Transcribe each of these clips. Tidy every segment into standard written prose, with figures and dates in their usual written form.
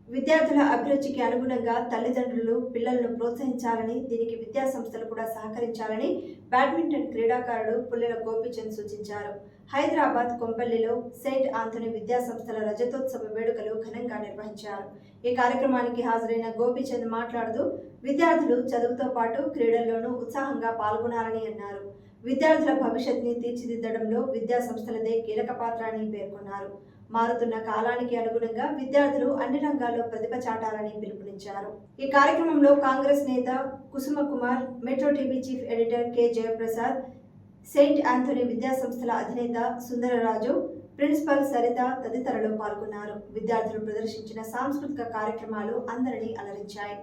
విద్యార్థుల అభిరుచికి అనుగుణంగా తల్లిదండ్రులు పిల్లలను ప్రోత్సహించాలని, దీనికి విద్యా సంస్థలు కూడా సహకరించాలని బ్యాడ్మింటన్ క్రీడాకారుడు పుల్లెల గోపీచంద్ సూచించారు. హైదరాబాద్ కొంపల్లిలో సెయింట్ ఆంథోనీ విద్యా సంస్థల రజతోత్సవ వేడుకలు ఘనంగా నిర్వహించారు. ఈ కార్యక్రమానికి హాజరైన గోపీచంద్ మాట్లాడుతూ విద్యార్థులు చదువుతో పాటు క్రీడల్లోనూ ఉత్సాహంగా పాల్గొనాలని అన్నారు. విద్యార్థుల భవిష్యత్తుని తీర్చిదిద్దడంలో విద్యా సంస్థలదే కీలక పాత్ర అని పేర్కొన్నారు. మారుతున్న కాలానికి అనుగుణంగా విద్యార్థులు అన్ని రంగాల్లో ప్రతిభ చాటాలని పిలుపునిచ్చారు. ఈ కార్యక్రమంలో కాంగ్రెస్ నేత Kusuma Kumar, metro TV chief editor K Jayaprasad, Saint Anthony విద్యా సంస్థల అధినేత సుందరరాజు, ప్రిన్సిపల్ సరిత తదితరులు పాల్గొన్నారు. విద్యార్థులు ప్రదర్శించిన సాంస్కృతిక కార్యక్రమాలు అందరినీ అలరించాయి.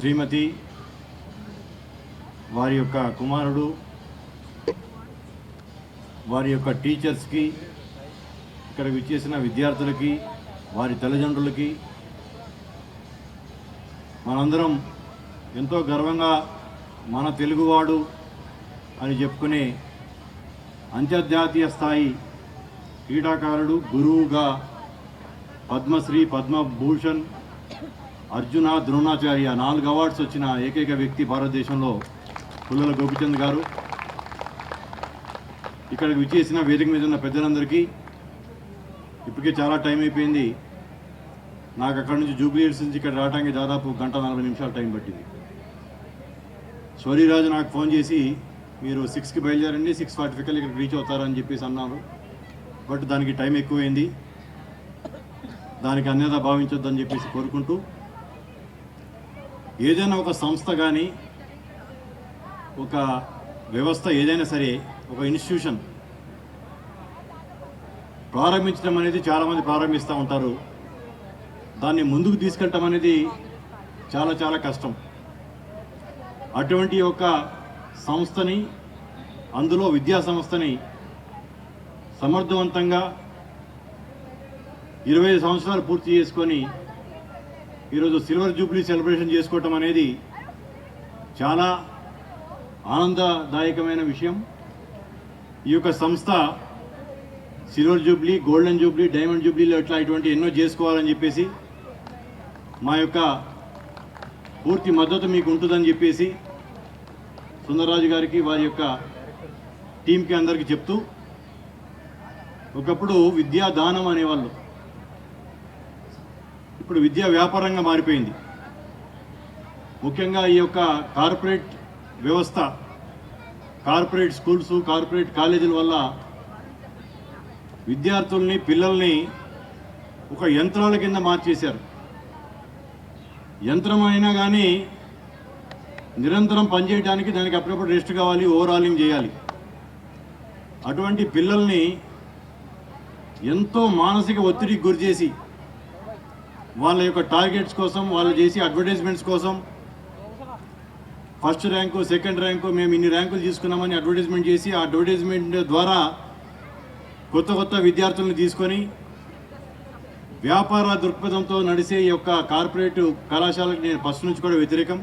శ్రీమతి వారి యొక్క కుమారుడు, వారి యొక్క టీచర్స్కి, ఇక్కడ విచ్చేసిన విద్యార్థులకి, వారి తల్లిదండ్రులకి మనందరం ఎంతో గర్వంగా మన తెలుగువాడు అని చెప్పుకునే అంతర్జాతీయ స్థాయి క్రీడాకారుడు, గురువుగా పద్మశ్రీ, పద్మభూషణ్, అర్జున, ద్రోణాచార్య 4 అవార్డ్స్ వచ్చిన ఏకైక వ్యక్తి భారతదేశంలో పుల్లెల గోపీచంద్ గారు. ఇక్కడికి విచ్చేసిన వేదిక మీద ఉన్న పెద్దలందరికీ ఇప్పటికే చాలా టైం అయిపోయింది. నాకు అక్కడ నుంచి జూబ్లీహిల్స్ నుంచి ఇక్కడ రావడానికి దాదాపు 1 గంట 40 నిమిషాలు టైం పట్టింది. స్వరిరాజు నాకు ఫోన్ చేసి మీరు 6కి బయలుదేరండి, 6:45 ఇక్కడికి రీచ్ అవుతారని చెప్పేసి అన్నారు. బట్ దానికి టైం ఎక్కువైంది, దానికి అన్యత భావించొద్దని చెప్పేసి కోరుకుంటూ ఏదైనా ఒక సంస్థ కానీ ఒక వ్యవస్థ ఏదైనా సరే ఒక ఇన్స్టిట్యూషన్ ప్రారంభించడం అనేది చాలామంది ప్రారంభిస్తూ ఉంటారు. దాన్ని ముందుకు తీసుకెళ్ళటం అనేది చాలా చాలా కష్టం. అటువంటి ఒక సంస్థని, అందులో విద్యా సంస్థని సమర్థవంతంగా 25 సంవత్సరాలు పూర్తి చేసుకొని ఈరోజు సిల్వర్ జూబ్లీ సెలబ్రేషన్ చేసుకోవటం అనేది చాలా ఆనందదాయకమైన విషయం. ఈ యొక్క సంస్థ silver jubilee, golden jubilee, diamond జూబ్లీలో ఇటువంటి ఎన్నో చేసుకోవాలని చెప్పేసి మా యొక్క పూర్తి మద్దతు మీకు ఉంటుందని చెప్పేసి సుందరరాజు గారికి, వారి యొక్క టీంకి అందరికీ చెప్తూ, ఒకప్పుడు విద్యా దానం అనేవాళ్ళు, ఇప్పుడు విద్యా వ్యాపారంగా మారిపోయింది. ముఖ్యంగా ఈ యొక్క కార్పొరేట్ వ్యవస్థ, కార్పొరేట్ స్కూల్స్, కార్పొరేట్ కాలేజీల వల్ల విద్యార్థుల్ని, పిల్లల్ని ఒక యంత్రాల కింద మార్చేశారు. యంత్రం అయినా కానీ నిరంతరం పనిచేయడానికి దానికి అప్పుడప్పుడు రెస్ట్ కావాలి, ఓవరాలింగ్ చేయాలి. అటువంటి పిల్లల్ని ఎంతో మానసిక ఒత్తిడికి గురి చేసి వాళ్ళ యొక్క టార్గెట్స్ కోసం, వాళ్ళు చేసి అడ్వర్టైజ్మెంట్స్ కోసం ఫస్ట్ ర్యాంకు, సెకండ్ ర్యాంకు, మేము ఇన్ని ర్యాంకులు తీసుకున్నామని అడ్వర్టైజ్మెంట్ చేసి, ఆ అడ్వర్టైజ్మెంట్ ద్వారా కొత్త కొత్త విద్యార్థులను తీసుకొని వ్యాపార దృక్పథంతో నడిసే ఈ యొక్క కార్పొరేట్ కళాశాలకు నేను ఫస్ట్ నుంచి కూడా వ్యతిరేకం.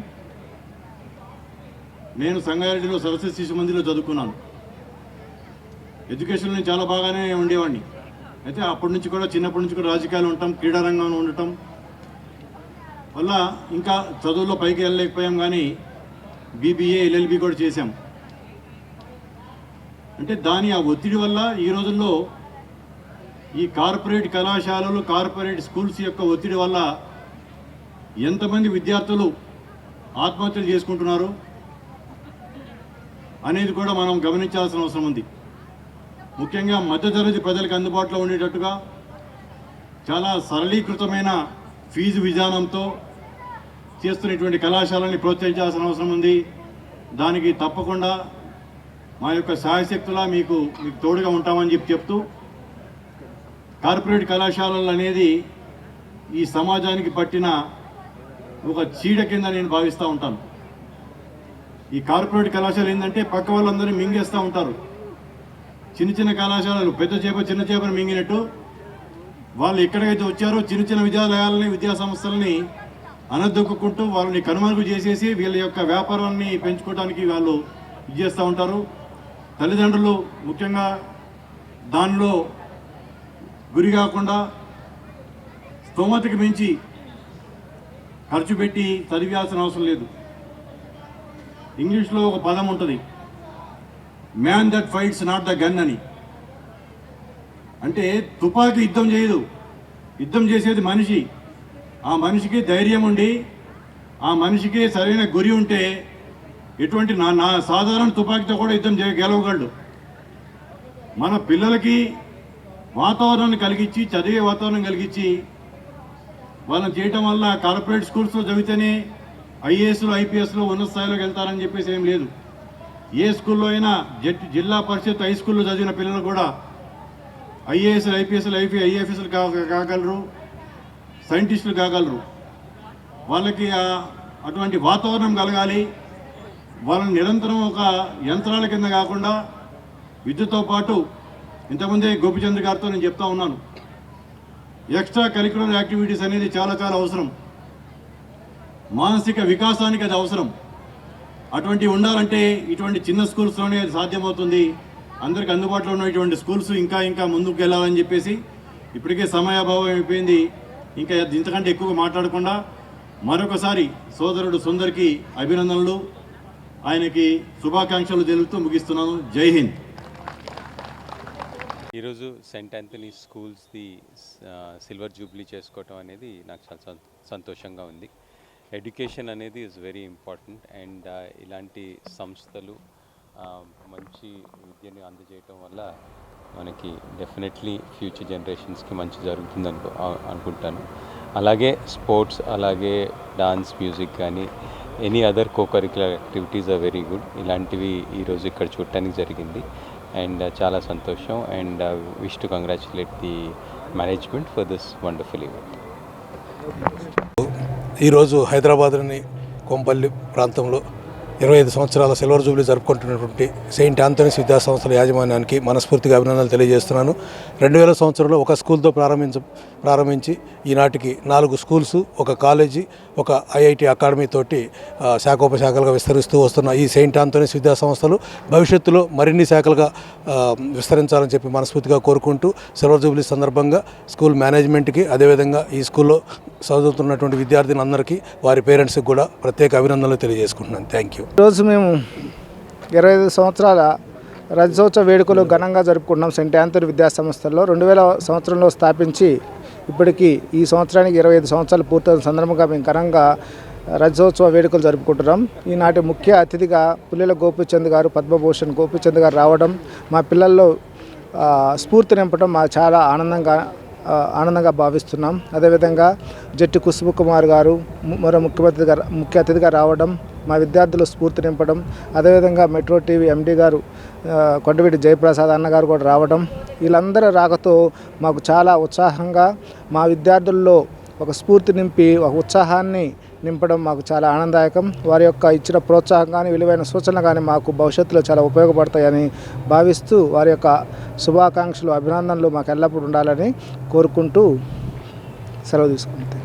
నేను సంగారెడ్డిలో సరస్వతి శిశు మందిలో చదువుకున్నాను. ఎడ్యుకేషన్ నేను చాలా బాగానే ఉండేవాడిని. అయితే అప్పటి నుంచి కూడా, చిన్నప్పటి నుంచి కూడా రాజకీయాలు ఉండటం, క్రీడారంగంలో ఉండటం వల్ల ఇంకా చదువులో పైకి వెళ్ళలేకపోయాం. కానీ బీబీఏ, ఎల్ఎల్బి కూడా చేశాం. అంటే ఆ ఒత్తిడి వల్ల ఈ రోజుల్లో ఈ కార్పొరేట్ కళాశాలలు, కార్పొరేట్ స్కూల్స్ యొక్క ఒత్తిడి వల్ల ఎంతమంది విద్యార్థులు ఆత్మహత్యలు చేసుకుంటున్నారు అనేది కూడా మనం గమనించాల్సిన అవసరం ఉంది. ముఖ్యంగా మధ్యతరగతి ప్రజలకు అందుబాటులో ఉండేటట్టుగా చాలా సరళీకృతమైన ఫీజు విధానంతో చేస్తున్నటువంటి కళాశాలని ప్రోత్సహించాల్సిన అవసరం ఉంది. దానికి తప్పకుండా మా యొక్క శాయశక్తులా మీకు తోడుగా ఉంటామని చెప్తూ, కార్పొరేట్ కళాశాలలు అనేది ఈ సమాజానికి పట్టిన ఒక చీడ కింద నేను భావిస్తూ ఉంటాను. ఈ కార్పొరేట్ కళాశాల ఏంటంటే పక్క వాళ్ళందరినీ మింగేస్తూ ఉంటారు. చిన్న చిన్న కళాశాలలు పెద్ద చేప చిన్న చేపను మింగినట్టు వాళ్ళు ఎక్కడికైతే వచ్చారో చిన్న చిన్న విద్యాలయాలని, విద్యా సంస్థలని అనదొక్కుంటూ వాళ్ళని కనుమరుగు చేసేసి వీళ్ళ యొక్క వ్యాపారాన్ని పెంచుకోవడానికి వాళ్ళు ఇది చేస్తూ ఉంటారు. తల్లిదండ్రులు ముఖ్యంగా దానిలో గురి కాకుండా స్తోమతకి మించి ఖర్చు పెట్టి చదివాల్సిన అవసరం లేదు. ఇంగ్లీష్లో ఒక పదం ఉంటుంది, man that fights not the gun అని. అంటే తుపాకీ యుద్ధం చేయదు, యుద్ధం చేసేది మనిషి. ఆ మనిషికి ధైర్యం ఉండి, ఆ మనిషికి సరైన గురి ఉంటే ఎటువంటి నా సాధారణ తుపాకీతో కూడా యుద్ధం గెలవగలడు. మన పిల్లలకి వాతావరణాన్ని కలిగించి, చదివే వాతావరణం కలిగించి వాళ్ళని చేయటం వల్ల కార్పొరేట్ స్కూల్స్లో చదివితేనే ఐఏఎస్లు, ఐపీఎస్లు ఉన్నత స్థాయిలోకి వెళ్తారని చెప్పేసి ఏం లేదు. ఏ స్కూల్లో అయినా జిల్లా పరిషత్ హై స్కూల్లో చదివిన పిల్లలు కూడా ఐఏఎస్లు, ఐపీఎస్లు, ఐఏఎఫ్ఎస్లు కాగలరు, సైంటిస్టులు కాగలరు. వాళ్ళకి అటువంటి వాతావరణం కలగాలి. వాళ్ళని నిరంతరం ఒక యంత్రాల కింద కాకుండా విద్యతో పాటు, ఇంతకుముందే గోపిచంద్ర గారితో నేను చెప్తా ఉన్నాను, ఎక్స్ట్రా కరిక్యులర్ యాక్టివిటీస్ అనేది చాలా చాలా అవసరం. మానసిక వికాసానికి అది అవసరం. అటువంటివి ఉండాలంటే ఇటువంటి చిన్న స్కూల్స్లోనే అది సాధ్యమవుతుంది. అందరికి అందుబాటులో ఉన్న ఇటువంటి స్కూల్స్ ఇంకా ఇంకా ముందుకు వెళ్ళాలని చెప్పేసి, ఇప్పటికే సమయాభావం అయిపోయింది, ఇంకా ఇంతకంటే ఎక్కువగా మాట్లాడకుండా మరొకసారి సోదరుడు సుందర్కి అభినందనలు, ఆయనకి శుభాకాంక్షలు తెలుపుతూ ముగిస్తున్నాను. జై హింద్. ఈరోజు సెయింట్ ఆంథనీ స్కూల్స్ది సిల్వర్ జూబ్లీ చేసుకోవటం అనేది నాకు చాలా సంతోషంగా ఉంది. ఎడ్యుకేషన్ అనేది ఈజ్ వెరీ ఇంపార్టెంట్. అండ్ ఇలాంటి సంస్థలు మంచి విద్యను అందజేయటం వల్ల మనకి డెఫినెట్లీ ఫ్యూచర్ జనరేషన్స్కి మంచి జరుగుతుంది అనుకుంటాను. అలాగే స్పోర్ట్స్, అలాగే డాన్స్, మ్యూజిక్ కానీ any other co-curricular activities are very good. ఇలాంటివి ఈరోజు ఇక్కడ చూడటానికి జరిగింది అండ్ చాలా సంతోషం and wish to congratulate the management for this wonderful event. ఈరోజు హైదరాబాద్లోని కొంపల్లి ప్రాంతంలో 25 సంవత్సరాల సిల్వర్ జూబ్లీ జరుపుకుంటున్నటువంటి సెయింట్ ఆంథోనీస్ విద్యాసంస్థల యాజమాన్యానికి మనస్ఫూర్తిగా అభినందనలు తెలియజేస్తున్నాను. 2000 సంవత్సరంలో ఒక స్కూల్తో ప్రారంభించి ఈనాటికి 4 స్కూల్స్, ఒక కాలేజీ, ఒక ఐఐటి అకాడమీ తోటి శాఖోపశాఖలుగా విస్తరిస్తూ వస్తున్న ఈ సెయింట్ ఆంథోనీస్ విద్యాసంస్థలు భవిష్యత్తులో మరిన్ని శాఖలుగా విస్తరించాలని చెప్పి మనస్ఫూర్తిగా కోరుకుంటూ సిల్వర్ జూబ్లీ సందర్భంగా స్కూల్ మేనేజ్మెంట్కి, అదేవిధంగా ఈ స్కూల్లో చదువుతున్నటువంటి విద్యార్థులందరికీ వారి పేరెంట్స్కి కూడా ప్రత్యేక అభినందనలు తెలియజేసుకుంటున్నాను. Thank you. ఈరోజు మేము 25 సంవత్సరాల రజతోత్సవ వేడుకలు ఘనంగా జరుపుకుంటున్నాం. సెయింట్ ఆంథోనీ విద్యాసంస్థల్లో 2000 సంవత్సరంలో స్థాపించి ఇప్పటికీ ఈ సంవత్సరానికి 25 సంవత్సరాలు పూర్తయిన సందర్భంగా మేము ఘనంగా రజతోత్సవ వేడుకలు జరుపుకుంటున్నాం. ఈనాటి ముఖ్య అతిథిగా పుల్లెల గోపీచంద్ గారు, పద్మభూషణ్ గోపీచంద్ గారు రావడం మా పిల్లల్లో స్ఫూర్తి నింపడం మాకు చాలా ఆనందంగా భావిస్తున్నాం. అదేవిధంగా జట్టి కుసుమ కుమార్ గారు మరో ముఖ్య అతిథిగా రావడం మా విద్యార్థులు స్ఫూర్తి నింపడం, అదేవిధంగా మెట్రో టీవీ ఎండీ గారు కొండవీటి జయప్రసాద్ అన్నగారు కూడా రావడం, వీళ్ళందరి రాకతో మాకు చాలా ఉత్సాహంగా మా విద్యార్థుల్లో ఒక స్ఫూర్తి నింపి ఒక ఉత్సాహాన్ని నింపడం మాకు చాలా ఆనందదాయకం. వారి యొక్క ఇచ్చిన ప్రోత్సాహం కానీ విలువైన సూచనలు కానీ మాకు భవిష్యత్తులో చాలా ఉపయోగపడతాయని భావిస్తూ వారి యొక్క శుభాకాంక్షలు, అభినందనలు మాకు ఎల్లప్పుడూ ఉండాలని కోరుకుంటూ సెలవు తీసుకుంటాం.